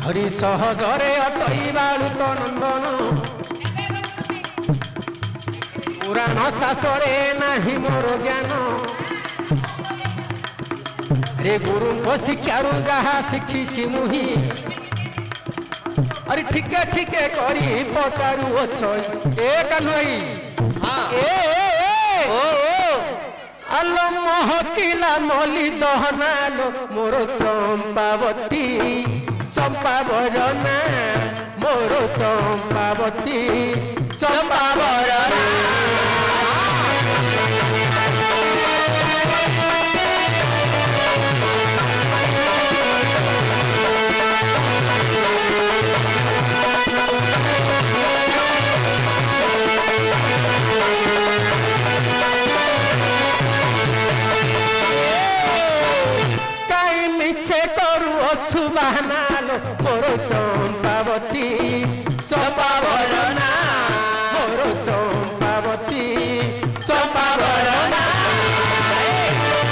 हरि सहजरे अटई बालु तो नंदन पुराण शास्त्रे नाही मोर ज्ञान रे गुरु को शिक्षारु जहा शिखी मुही अरे ठीके ठीके करी पचारू अछ ए कान्हई आलो महकिला मली दहनालो मोर चंपावती चंपा बरना मोर चंपावती चंपा बरना करू अच्छु बहनालो मोर चंपावती चंपा